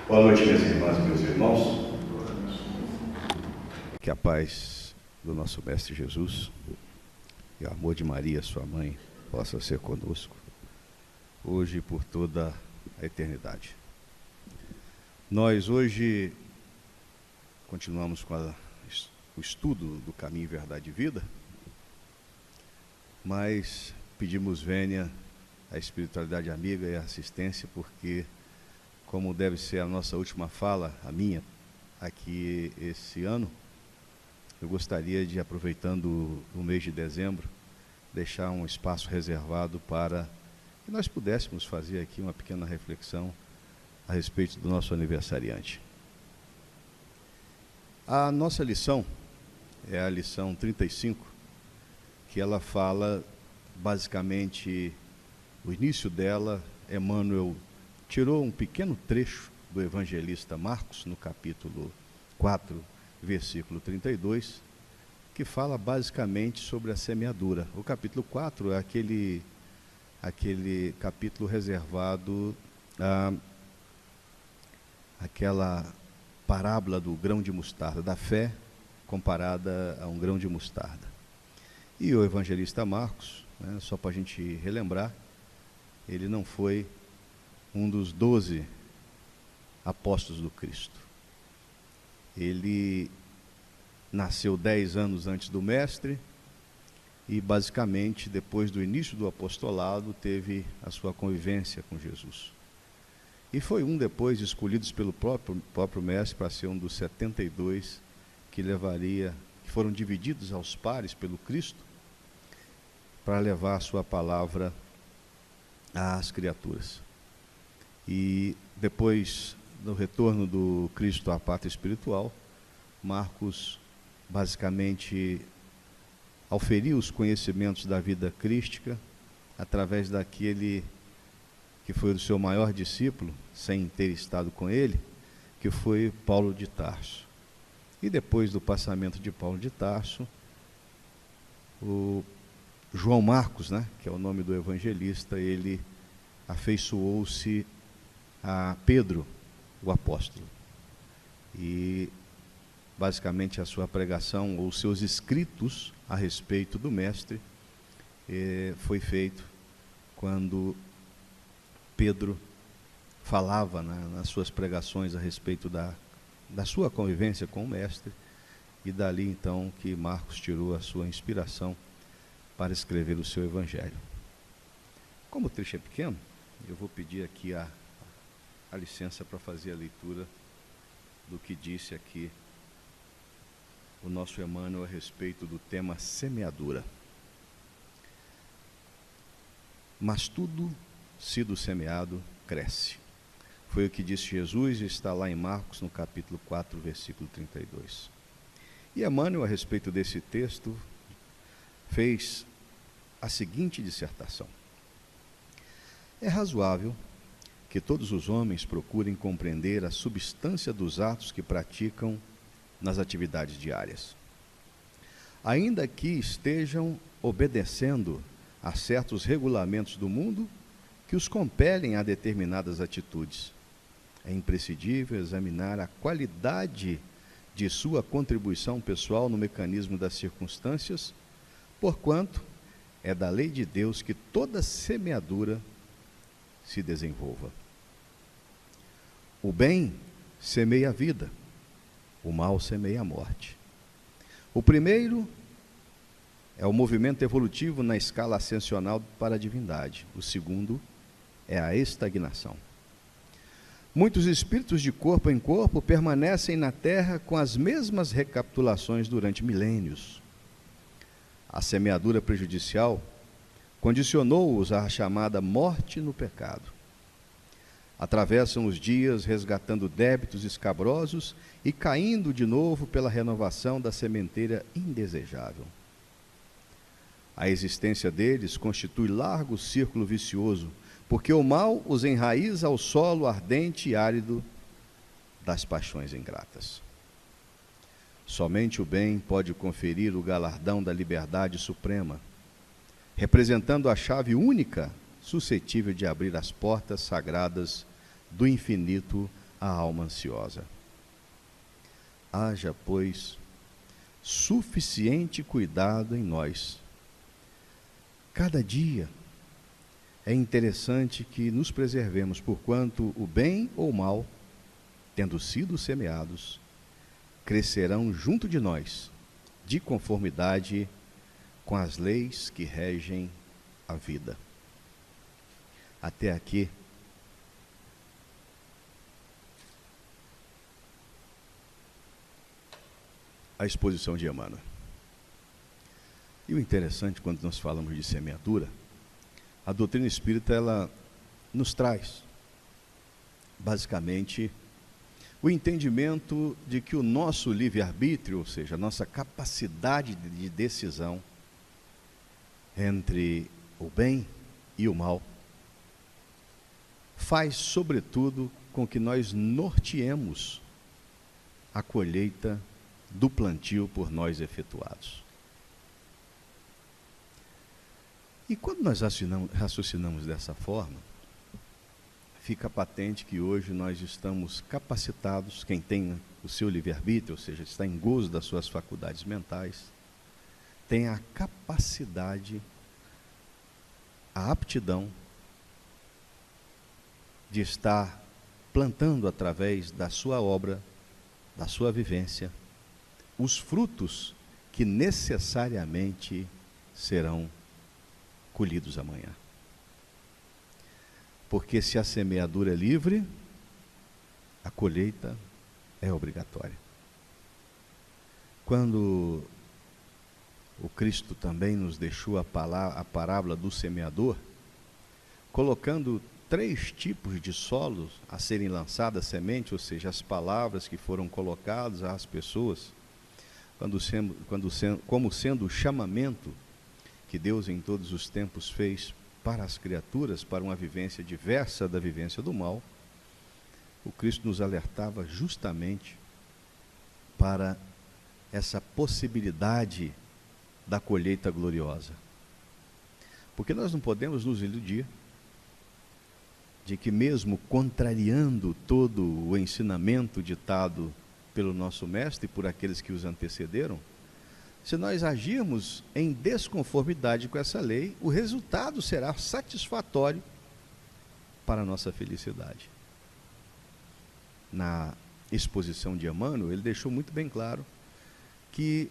Boa noite, minhas irmãs e meus irmãos. Que a paz do nosso Mestre Jesus e o amor de Maria, sua mãe, possa ser conosco, hoje e por toda a eternidade. Nós hoje continuamos com o estudo do caminho, verdade e vida, mas pedimos vênia à espiritualidade amiga e à assistência, porque, como deve ser a nossa última fala, a minha, aqui esse ano, eu gostaria de, aproveitando o mês de dezembro, deixar um espaço reservado para que nós pudéssemos fazer aqui uma pequena reflexão a respeito do nosso aniversariante. A nossa lição é a lição 35, que ela fala, basicamente, o início dela, Emmanuel tirou um pequeno trecho do evangelista Marcos, no capítulo 4, versículo 32, que fala basicamente sobre a semeadura. O capítulo 4 é aquele capítulo reservado àquela parábola do grão de mostarda, da fé comparada a um grão de mostarda. E o evangelista Marcos, só para a gente relembrar, ele não foi um dos 12 apóstolos do Cristo. Ele nasceu 10 anos antes do Mestre e, basicamente, depois do início do apostolado, teve a sua convivência com Jesus. E foi depois escolhidos pelo próprio Mestre para ser um dos 72 que foram divididos aos pares pelo Cristo para levar a sua palavra às criaturas. E depois do retorno do Cristo à pátria espiritual, Marcos basicamente auferiu os conhecimentos da vida crística através daquele que foi o seu maior discípulo, sem ter estado com ele, que foi Paulo de Tarso. E depois do passamento de Paulo de Tarso, o João Marcos, que é o nome do evangelista, ele afeiçoou-se a Pedro, o apóstolo. E basicamente a sua pregação ou seus escritos a respeito do Mestre foi feito quando Pedro falava nas suas pregações a respeito da sua convivência com o Mestre, e dali então que Marcos tirou a sua inspiração para escrever o seu evangelho. Como o trecho é pequeno, eu vou pedir aqui a licença para fazer a leitura do que disse aqui o nosso Emmanuel a respeito do tema semeadura. Mas tudo, sido semeado, cresce. Foi o que disse Jesus e está lá em Marcos, no capítulo 4, versículo 32. E Emmanuel, a respeito desse texto, fez a seguinte dissertação: é razoável que todos os homens procurem compreender a substância dos atos que praticam nas atividades diárias, ainda que estejam obedecendo a certos regulamentos do mundo que os compelem a determinadas atitudes. É imprescindível examinar a qualidade de sua contribuição pessoal no mecanismo das circunstâncias, porquanto é da lei de Deus que toda semeadura se desenvolva. O bem semeia a vida, o mal semeia a morte. O primeiro é o movimento evolutivo na escala ascensional para a divindade. O segundo é a estagnação. Muitos espíritos de corpo em corpo permanecem na Terra com as mesmas recapitulações durante milênios. A semeadura prejudicial condicionou-os à chamada morte no pecado. Atravessam os dias resgatando débitos escabrosos e caindo de novo pela renovação da sementeira indesejável. A existência deles constitui largo círculo vicioso, porque o mal os enraiza ao solo ardente e árido das paixões ingratas. Somente o bem pode conferir o galardão da liberdade suprema, representando a chave única suscetível de abrir as portas sagradas do infinito a alma ansiosa. Haja, pois, suficiente cuidado em nós. Cada dia é interessante que nos preservemos, porquanto o bem ou o mal, tendo sido semeados, crescerão junto de nós, de conformidade com as leis que regem a vida. Até aqui, a exposição de Emmanuel. E o interessante, quando nós falamos de semeadura, a doutrina espírita, ela nos traz, basicamente, o entendimento de que o nosso livre-arbítrio, ou seja, a nossa capacidade de decisão entre o bem e o mal, faz, sobretudo, com que nós norteemos a colheita do plantio por nós efetuados. E quando nós raciocinamos dessa forma, fica patente que hoje nós estamos capacitados, quem tem o seu livre-arbítrio, ou seja, está em gozo das suas faculdades mentais, tem a capacidade, a aptidão de estar plantando através da sua obra, da sua vivência, os frutos que necessariamente serão colhidos amanhã. Porque se a semeadura é livre, a colheita é obrigatória. Quando o Cristo também nos deixou a parábola do semeador, colocando 3 tipos de solos a serem lançadas semente, ou seja, as palavras que foram colocadas às pessoas, como sendo o chamamento que Deus em todos os tempos fez para as criaturas, para uma vivência diversa da vivência do mal, o Cristo nos alertava justamente para essa possibilidade da colheita gloriosa. Porque nós não podemos nos iludir de que, mesmo contrariando todo o ensinamento ditado pelo nosso mestre e por aqueles que os antecederam, se nós agirmos em desconformidade com essa lei, o resultado será satisfatório para a nossa felicidade. Na exposição de Emmanuel, ele deixou muito bem claro que,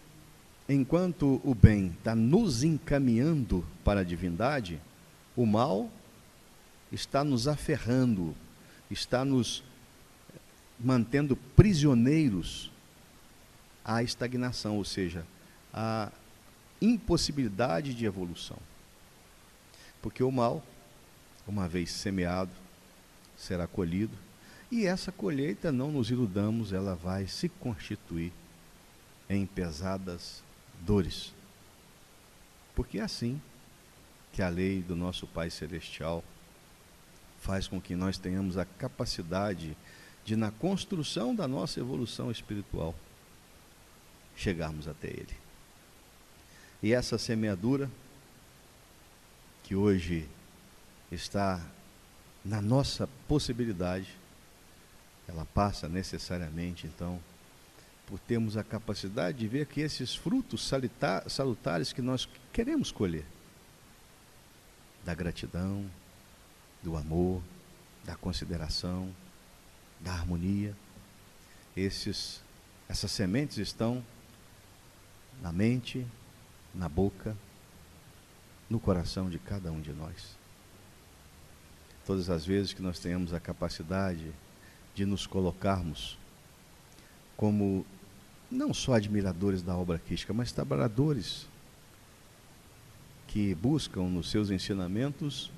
enquanto o bem está nos encaminhando para a divindade, o mal está nos aferrando, está nos mantendo prisioneiros à estagnação, ou seja, à impossibilidade de evolução. Porque o mal, uma vez semeado, será colhido, e essa colheita, não nos iludamos, ela vai se constituir em pesadas dores. Porque é assim que a lei do nosso Pai Celestial faz com que nós tenhamos a capacidade de, na construção da nossa evolução espiritual, chegarmos até Ele. E essa semeadura, que hoje está na nossa possibilidade, ela passa necessariamente, então, por termos a capacidade de ver que esses frutos salutares que nós queremos colher, da gratidão, do amor, da consideração, da harmonia, essas sementes estão na mente, na boca, no coração de cada um de nós. Todas as vezes que nós tenhamos a capacidade de nos colocarmos como não só admiradores da obra crística, mas trabalhadores que buscam nos seus ensinamentos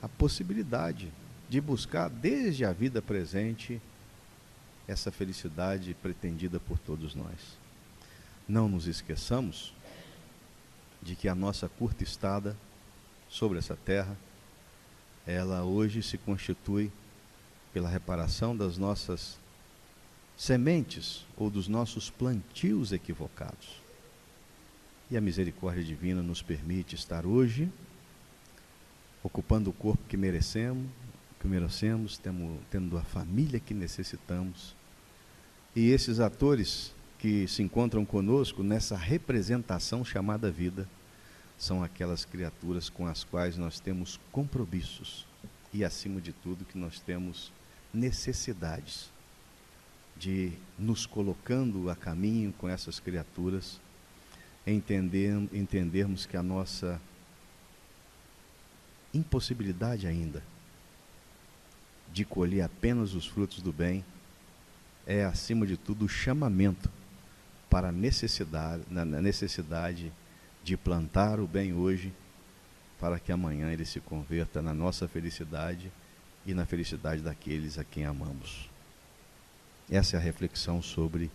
a possibilidade de buscar desde a vida presente essa felicidade pretendida por todos nós. Não nos esqueçamos de que a nossa curta estada sobre essa terra, ela hoje se constitui pela reparação das nossas sementes ou dos nossos plantios equivocados. E a misericórdia divina nos permite estar hoje ocupando o corpo que merecemos, que merecemos, tendo a família que necessitamos. E esses atores que se encontram conosco nessa representação chamada vida, são aquelas criaturas com as quais nós temos compromissos e, acima de tudo, que nós temos necessidades de nos colocando a caminho com essas criaturas, entendermos que a nossa impossibilidade ainda de colher apenas os frutos do bem é, acima de tudo, o chamamento para a necessidade de plantar o bem hoje, para que amanhã ele se converta na nossa felicidade e na felicidade daqueles a quem amamos. Essa é a reflexão sobre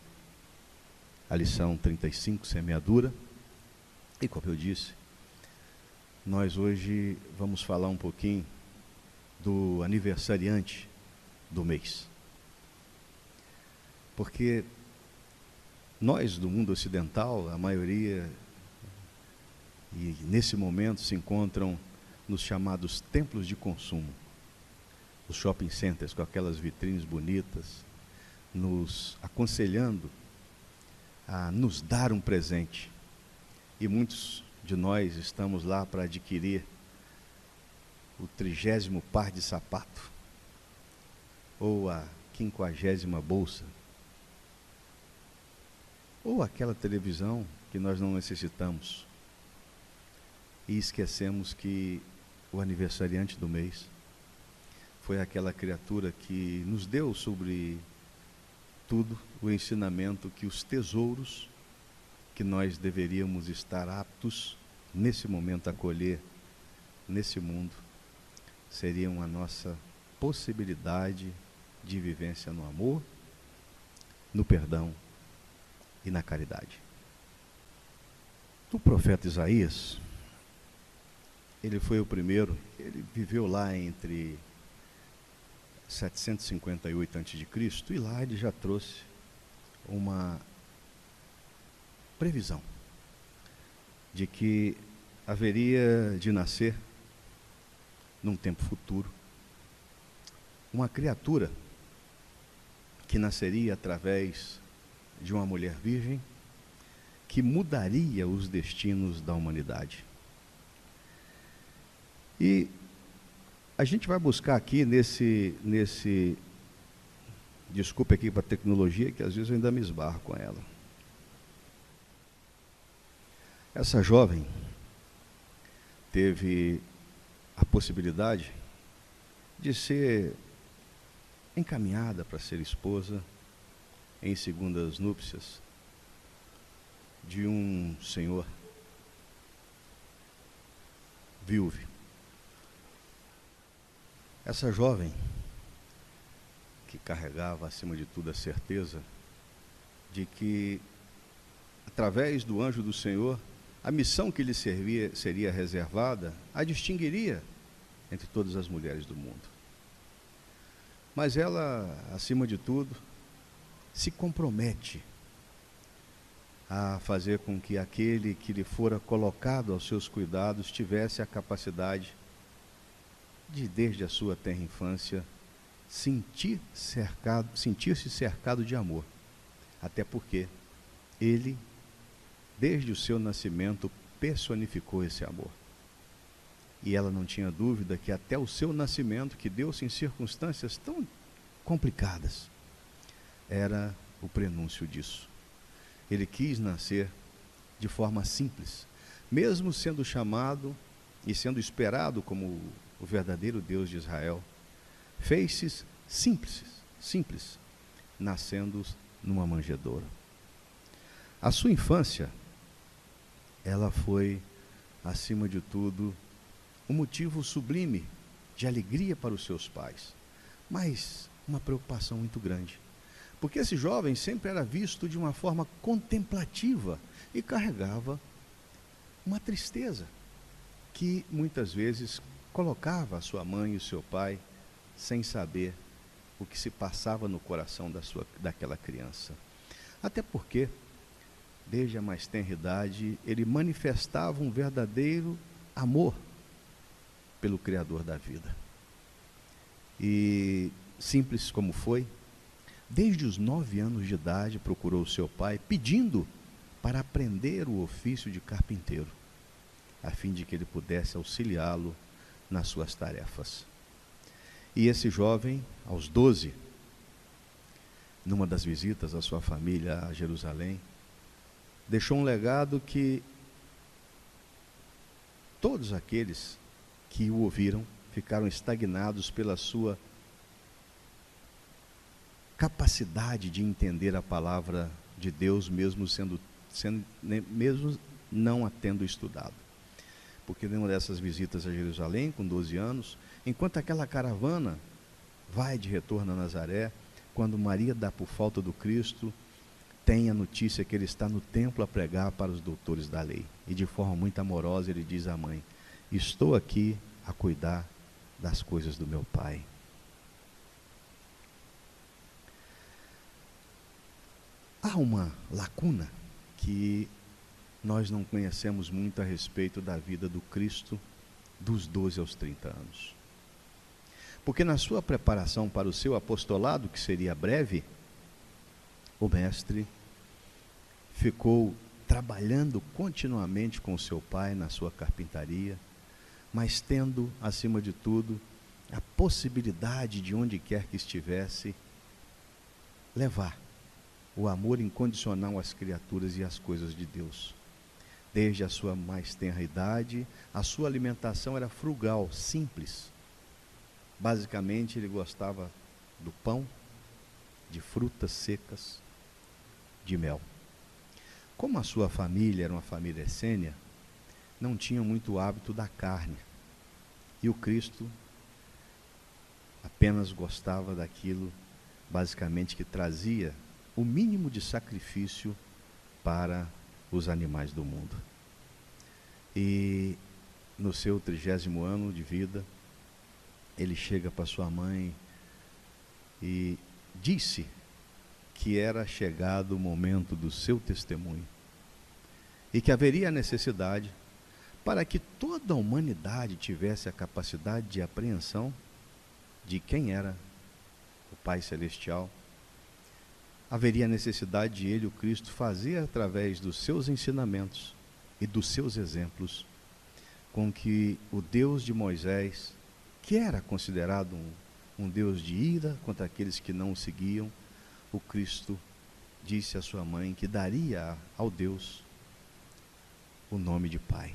a lição 35, semeadura. E como eu disse, nós hoje vamos falar um pouquinho do aniversariante do mês. Porque nós do mundo ocidental, a maioria, e nesse momento se encontram nos chamados templos de consumo, os shopping centers com aquelas vitrines bonitas, nos aconselhando a nos dar um presente. E muitos de nós estamos lá para adquirir o 30º par de sapato, ou a 50ª bolsa, ou aquela televisão que nós não necessitamos. E esquecemos que o aniversariante do mês foi aquela criatura que nos deu sobre tudo o ensinamento que os tesouros que nós deveríamos estar aptos nesse momento a colher nesse mundo seriam a nossa possibilidade de vivência no amor, no perdão e na caridade. O profeta Isaías, ele foi o primeiro, ele viveu lá entre 758 a.C., e lá ele já trouxe uma previsão de que haveria de nascer, num tempo futuro, uma criatura que nasceria através de uma mulher virgem, que mudaria os destinos da humanidade. E a gente vai buscar aqui nesse desculpa aqui para a tecnologia, que às vezes eu ainda me esbarro com ela. Essa jovem teve a possibilidade de ser encaminhada para ser esposa em segundas núpcias de um senhor viúvo. Essa jovem, que carregava acima de tudo a certeza de que, através do anjo do Senhor, a missão que lhe seria reservada a distinguiria entre todas as mulheres do mundo. Mas ela, acima de tudo, se compromete a fazer com que aquele que lhe fora colocado aos seus cuidados tivesse a capacidade de, desde a sua tenra infância, sentir-se cercado de amor. Até porque ele, desde o seu nascimento, personificou esse amor. E ela não tinha dúvida que até o seu nascimento, que deu-se em circunstâncias tão complicadas, era o prenúncio disso. Ele quis nascer de forma simples, mesmo sendo chamado e sendo esperado como o verdadeiro Deus de Israel. Fez-se simples, nascendo numa manjedoura. A sua infância, ela foi, acima de tudo, um motivo sublime de alegria para os seus pais, mas uma preocupação muito grande, porque esse jovem sempre era visto de uma forma contemplativa e carregava uma tristeza que muitas vezes colocava a sua mãe e o seu pai sem saber o que se passava no coração daquela criança. Até porque, desde a mais tenra idade, ele manifestava um verdadeiro amor pelo Criador da vida. E simples como foi, desde os 9 anos de idade procurou seu pai, pedindo para aprender o ofício de carpinteiro, a fim de que ele pudesse auxiliá-lo nas suas tarefas. E esse jovem, aos 12, numa das visitas à sua família a Jerusalém, deixou um legado que todos aqueles que o ouviram ficaram estagnados pela sua capacidade de entender a palavra de Deus, mesmo mesmo não a tendo estudado. Porque numa dessas visitas a Jerusalém, com 12 anos, enquanto aquela caravana vai de retorno a Nazaré, quando Maria dá por falta do Cristo, tem a notícia que ele está no templo a pregar para os doutores da lei. E de forma muito amorosa ele diz à mãe: estou aqui a cuidar das coisas do meu pai. Há uma lacuna que nós não conhecemos muito a respeito da vida do Cristo dos 12 aos 30 anos. Porque na sua preparação para o seu apostolado, que seria breve, o mestre ficou trabalhando continuamente com seu pai na sua carpintaria, mas tendo, acima de tudo, a possibilidade de onde quer que estivesse, levar o amor incondicional às criaturas e às coisas de Deus. Desde a sua mais tenra idade, a sua alimentação era frugal, simples. Basicamente, ele gostava do pão, de frutas secas, de mel. Como a sua família era uma família essênia, não tinham muito hábito da carne. E o Cristo apenas gostava daquilo, basicamente, que trazia o mínimo de sacrifício para os animais do mundo. E no seu 30º ano de vida, ele chega para sua mãe e disse que era chegado o momento do seu testemunho e que haveria necessidade, para que toda a humanidade tivesse a capacidade de apreensão de quem era o Pai Celestial, haveria necessidade de ele, o Cristo, fazer através dos seus ensinamentos e dos seus exemplos com que o Deus de Moisés, que era considerado um Deus de ira contra aqueles que não o seguiam, o Cristo disse à sua mãe que daria ao Deus o nome de Pai.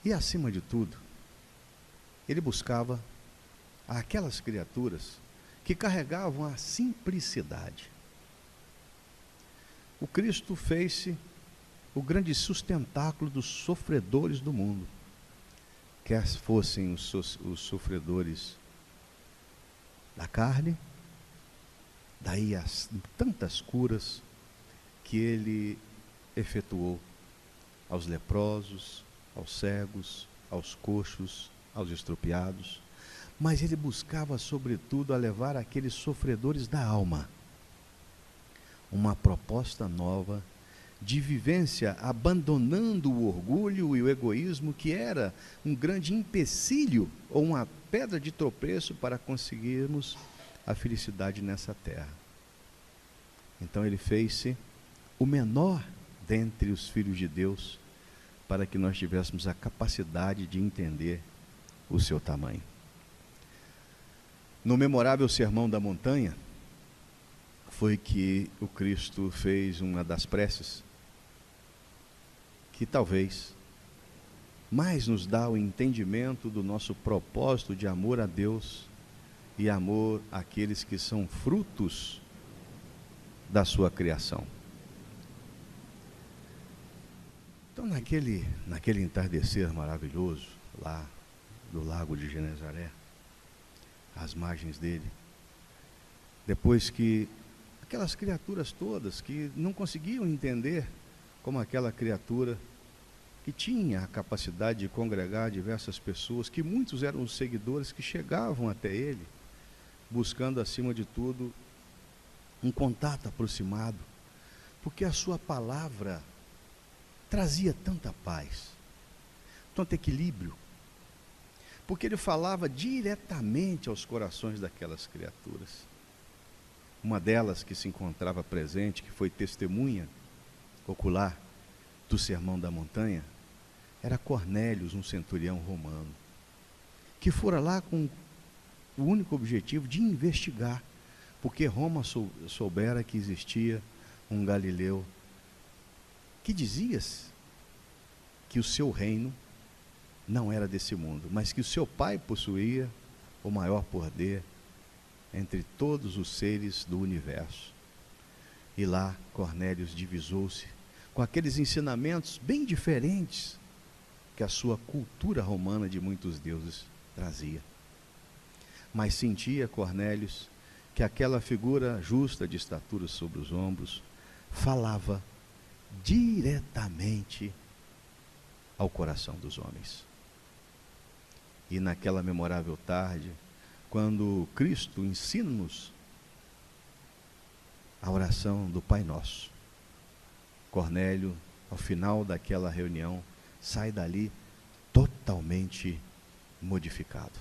E acima de tudo, ele buscava aquelas criaturas que carregavam a simplicidade. O Cristo fez-se o grande sustentáculo dos sofredores do mundo, quer fossem os sofredores da carne, daí as tantas curas que ele efetuou aos leprosos, aos cegos, aos coxos, aos estropiados, mas ele buscava sobretudo a levar aqueles sofredores da alma uma proposta nova de vivência, abandonando o orgulho e o egoísmo, que era um grande empecilho ou uma pedra de tropeço para conseguirmos a felicidade nessa terra. Então ele fez-se o menor dentre os filhos de Deus, para que nós tivéssemos a capacidade de entender o seu tamanho. No memorável Sermão da Montanha, foi que o Cristo fez uma das preces que talvez mais nos dá o entendimento do nosso propósito de amor a Deus e amor àqueles que são frutos da sua criação. Então, naquele entardecer maravilhoso, lá do lago de Genezaré, às margens dele, depois que aquelas criaturas todas que não conseguiam entender como aquela criatura que tinha a capacidade de congregar diversas pessoas, que muitos eram os seguidores que chegavam até ele, buscando acima de tudo um contato aproximado, porque a sua palavra trazia tanta paz, tanto equilíbrio, porque ele falava diretamente aos corações daquelas criaturas. Uma delas que se encontrava presente, que foi testemunha ocular do Sermão da Montanha, era Cornélios, um centurião romano, que fora lá com o único objetivo de investigar, porque Roma soubera que existia um Galileu que dizia que o seu reino não era desse mundo, mas que o seu pai possuía o maior poder entre todos os seres do universo. E lá Cornélios divisou-se com aqueles ensinamentos bem diferentes que a sua cultura romana de muitos deuses trazia. Mas sentia Cornélios que aquela figura justa de estatura sobre os ombros falava diretamente ao coração dos homens. E naquela memorável tarde, quando Cristo ensina-nos a oração do Pai Nosso, Cornélio, ao final daquela reunião, sai dali totalmente modificado.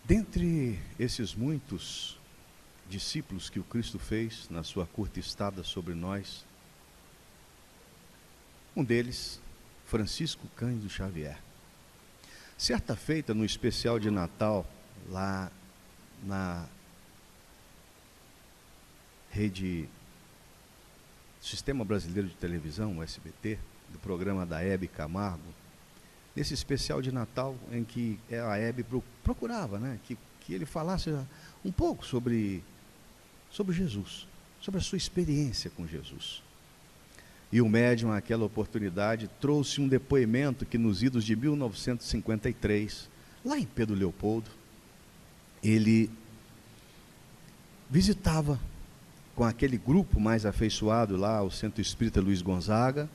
Dentre esses muitos discípulos que o Cristo fez na sua curta estada sobre nós, um deles, Francisco Cândido Xavier. Certa feita, no especial de Natal, lá na rede Sistema Brasileiro de Televisão, o SBT, do programa da Hebe Camargo, nesse especial de Natal em que a Hebe procurava, né, que ele falasse um pouco sobre Jesus, sobre a sua experiência com Jesus. E o médium, naquela oportunidade, trouxe um depoimento que nos idos de 1953, lá em Pedro Leopoldo, ele visitava com aquele grupo mais afeiçoado lá, o Centro Espírita Luiz Gonzaga,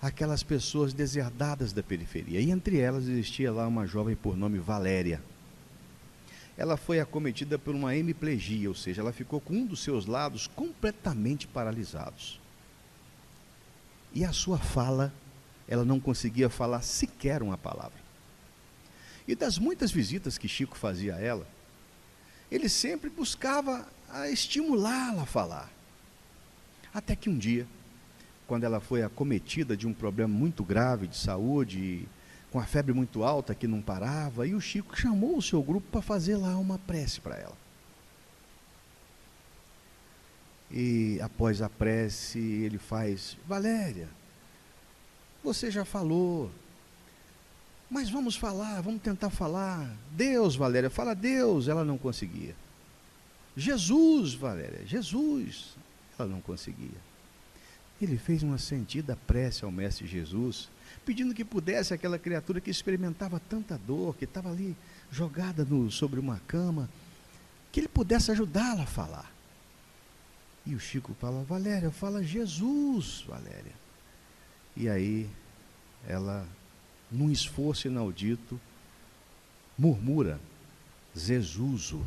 aquelas pessoas deserdadas da periferia. E entre elas existia lá uma jovem por nome Valéria. Ela foi acometida por uma hemiplegia, ou seja, ela ficou com um dos seus lados completamente paralisados. E a sua fala, ela não conseguia falar sequer uma palavra. E das muitas visitas que Chico fazia a ela, ele sempre buscava estimulá-la a falar. Até que um dia, quando ela foi acometida de um problema muito grave de saúde, com a febre muito alta que não parava, e o Chico chamou o seu grupo para fazer lá uma prece para ela. E após a prece, ele faz: Valéria, você já falou, mas vamos falar, vamos tentar falar. Deus, Valéria, fala Deus. Ela não conseguia. Jesus, Valéria, Jesus. Ela não conseguia. Ele fez uma sentida prece ao Mestre Jesus, pedindo que pudesse aquela criatura que experimentava tanta dor, que estava ali jogada sobre uma cama, que ele pudesse ajudá-la a falar. E o Chico fala: Valéria, fala Jesus, Valéria. E aí ela, num esforço inaudito, murmura: Zezuso.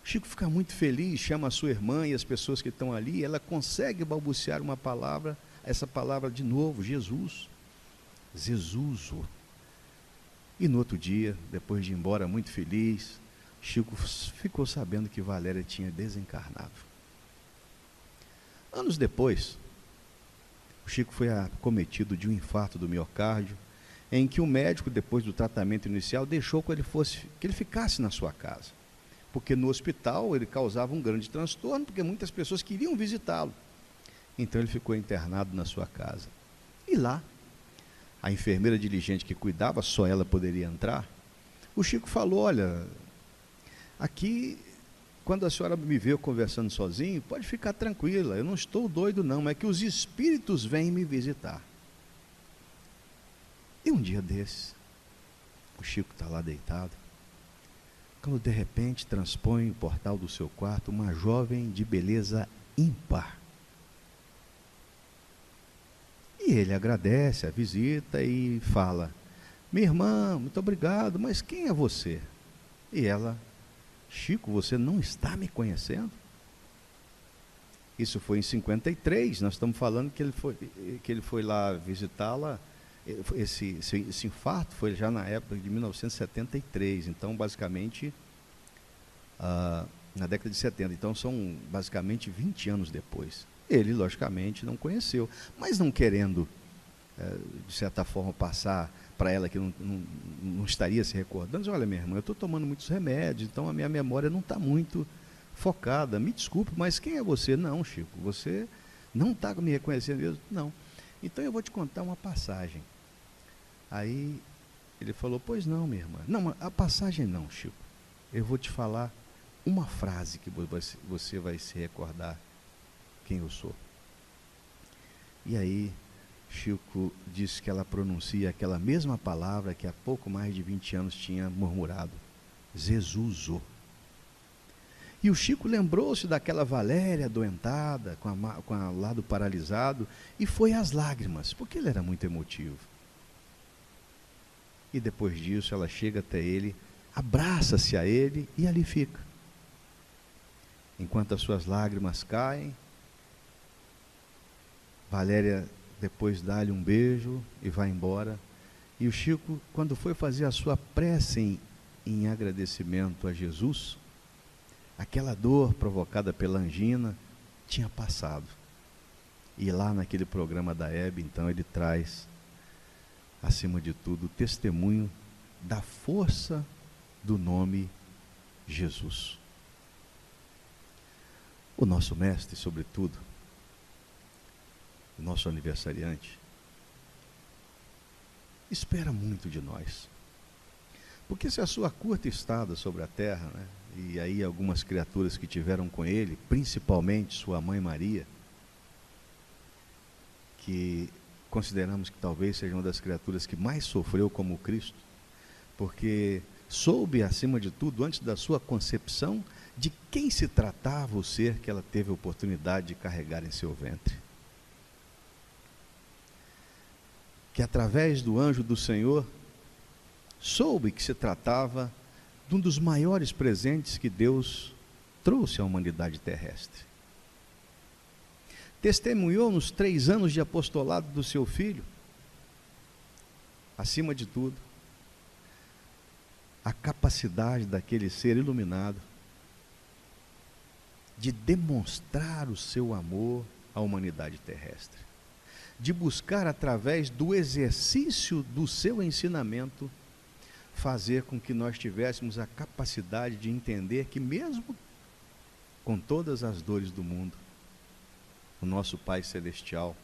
Chico fica muito feliz, chama a sua irmã e as pessoas que estão ali, ela consegue balbuciar uma palavra, essa palavra de novo: Jesus, Zezuso. E no outro dia, depois de ir embora muito feliz, Chico ficou sabendo que Valéria tinha desencarnado. Anos depois, o Chico foi acometido de um infarto do miocárdio, em que o médico, depois do tratamento inicial, deixou que ele ficasse na sua casa, porque no hospital ele causava um grande transtorno, porque muitas pessoas queriam visitá-lo. Então ele ficou internado na sua casa. E lá, a enfermeira diligente que cuidava, só ela poderia entrar, o Chico falou: olha, aqui, quando a senhora me vê conversando sozinho, pode ficar tranquila, eu não estou doido não, é que os espíritos vêm me visitar. E um dia desses, o Chico está lá deitado, quando de repente transpõe o portal do seu quarto uma jovem de beleza ímpar. E ele agradece a visita e fala: minha irmã, muito obrigado, mas quem é você? E ela: Chico, você não está me conhecendo? Isso foi em 53, nós estamos falando que ele foi lá visitá-la. Esse infarto foi já na época de 1973, então basicamente na década de 70, então são basicamente 20 anos depois. Ele, logicamente, não conheceu, mas não querendo, de certa forma, passar para ela que não estaria se recordando, diz, olha, minha irmã, eu estou tomando muitos remédios, então a minha memória não está muito focada, me desculpe, mas quem é você? Não, Chico, você não está me reconhecendo mesmo? Não. Então eu vou te contar uma passagem. Aí ele falou, pois não, minha irmã. Não, a passagem não, Chico. Eu vou te falar uma frase que você vai se recordar quem eu sou. E aí Chico disse que ela pronuncia aquela mesma palavra que há pouco mais de 20 anos tinha murmurado. Zezuzô. E o Chico lembrou-se daquela Valéria adoentada, com o lado paralisado, e foi às lágrimas, porque ele era muito emotivo. E depois disso ela chega até ele, abraça-se a ele e ali fica. Enquanto as suas lágrimas caem, Valéria depois dá-lhe um beijo e vai embora. E o Chico, quando foi fazer a sua prece em agradecimento a Jesus, aquela dor provocada pela angina tinha passado. E lá naquele programa da Hebe, então, ele traz, acima de tudo, o testemunho da força do nome Jesus. O nosso mestre, sobretudo, o nosso aniversariante, espera muito de nós. Porque se a sua curta estada sobre a terra, né, e aí algumas criaturas que tiveram com ele, principalmente sua mãe Maria, que consideramos que talvez seja uma das criaturas que mais sofreu como Cristo, porque soube, acima de tudo, antes da sua concepção, de quem se tratava o ser que ela teve a oportunidade de carregar em seu ventre. Que através do anjo do Senhor, soube que se tratava de um dos maiores presentes que Deus trouxe à humanidade terrestre. Testemunhou nos 3 anos de apostolado do seu filho, acima de tudo, a capacidade daquele ser iluminado de demonstrar o seu amor à humanidade terrestre, de buscar através do exercício do seu ensinamento fazer com que nós tivéssemos a capacidade de entender que mesmo com todas as dores do mundo, o nosso Pai Celestial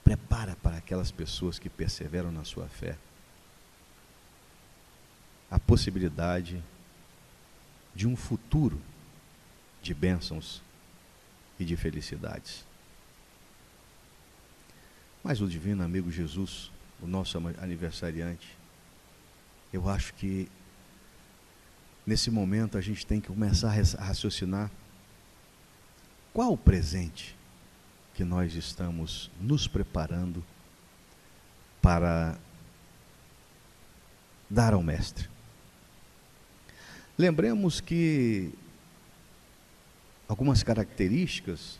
prepara para aquelas pessoas que perseveram na sua fé a possibilidade de um futuro de bênçãos e de felicidades. Mas o divino amigo Jesus, o nosso aniversariante, eu acho que nesse momento a gente tem que começar a raciocinar qual o presente que nós estamos nos preparando para dar ao Mestre. Lembremos que algumas características,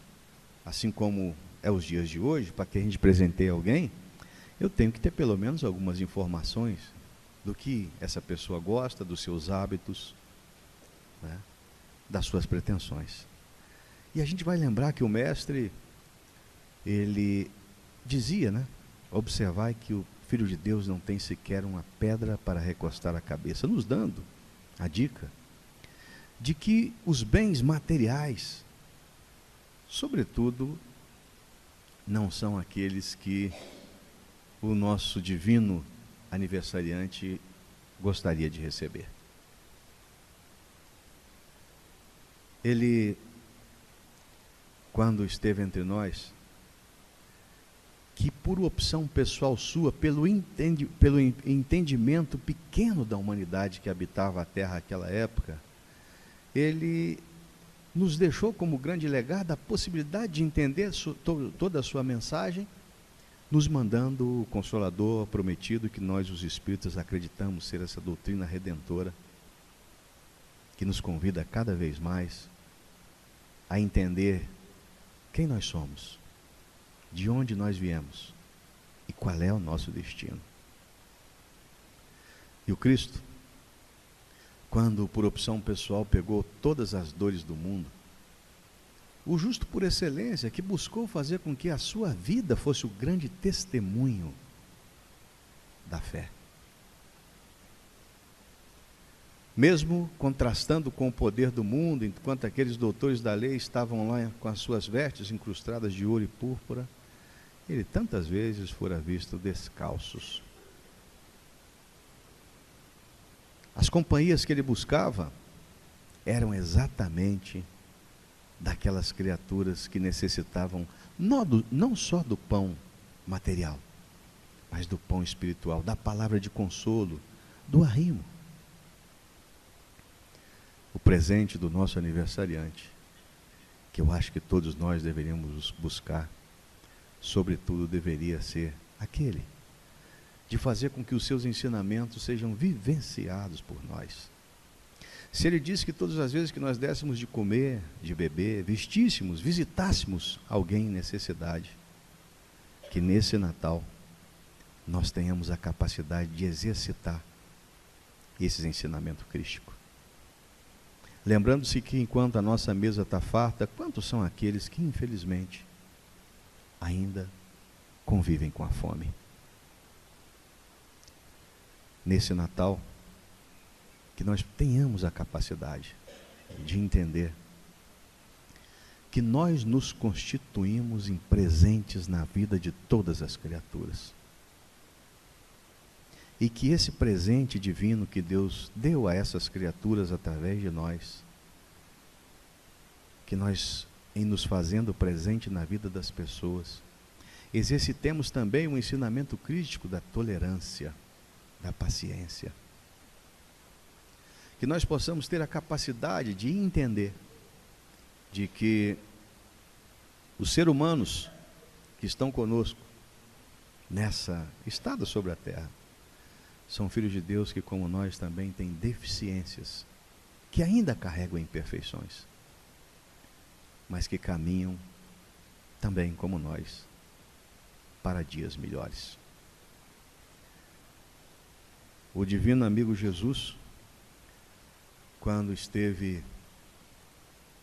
assim como é os dias de hoje, para que a gente presenteie alguém, eu tenho que ter pelo menos algumas informações do que essa pessoa gosta, dos seus hábitos, né, das suas pretensões. E a gente vai lembrar que o mestre, ele dizia, né, observai que o Filho de Deus não tem sequer uma pedra para recostar a cabeça, nos dando a dica de que os bens materiais, sobretudo, não são aqueles que o nosso divino aniversariante gostaria de receber. Ele, quando esteve entre nós, que por opção pessoal sua, pelo entendimento pequeno da humanidade que habitava a Terra naquela época, ele nos deixou como grande legado a possibilidade de entender toda a sua mensagem, nos mandando o Consolador prometido, que nós, os Espíritas, acreditamos ser essa doutrina redentora, que nos convida cada vez mais a entender quem nós somos, de onde nós viemos e qual é o nosso destino. E o Cristo, quando por opção pessoal pegou todas as dores do mundo, o justo por excelência, que buscou fazer com que a sua vida fosse o grande testemunho da fé. Mesmo contrastando com o poder do mundo, enquanto aqueles doutores da lei estavam lá com as suas vestes incrustadas de ouro e púrpura, ele tantas vezes fora visto descalços. As companhias que ele buscava eram exatamente daquelas criaturas que necessitavam não só do pão material, mas do pão espiritual, da palavra de consolo, do arrimo. O presente do nosso aniversariante, que eu acho que todos nós deveríamos buscar, sobretudo deveria ser aquele de fazer com que os seus ensinamentos sejam vivenciados por nós. Se ele disse que todas as vezes que nós dessemos de comer, de beber, vestíssemos, visitássemos alguém em necessidade, que nesse Natal nós tenhamos a capacidade de exercitar esses ensinamentos crísticos. Lembrando-se que enquanto a nossa mesa está farta, quantos são aqueles que infelizmente ainda convivem com a fome? Nesse Natal, que nós tenhamos a capacidade de entender que nós nos constituímos em presentes na vida de todas as criaturas. E que esse presente divino que Deus deu a essas criaturas através de nós, que nós, em nos fazendo presente na vida das pessoas, exercitemos também um ensinamento crítico da tolerância, da paciência. Que nós possamos ter a capacidade de entender de que os seres humanos que estão conosco nessa estada sobre a terra são filhos de Deus que, como nós, também têm deficiências, que ainda carregam imperfeições, mas que caminham também, como nós, para dias melhores. O divino amigo Jesus, quando esteve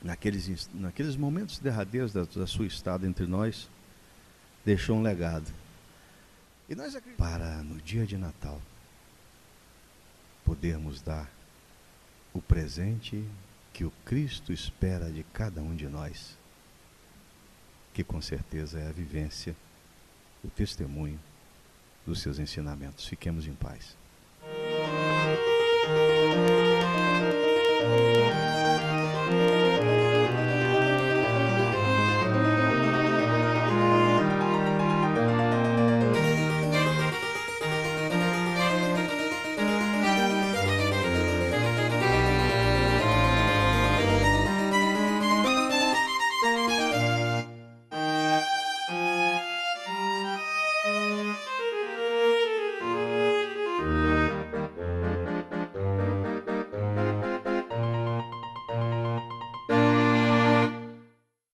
naqueles momentos derradeiros da sua estada entre nós, deixou um legado. E nós para, no dia de Natal, podermos dar o presente que o Cristo espera de cada um de nós, que com certeza é a vivência, o testemunho dos seus ensinamentos. Fiquemos em paz.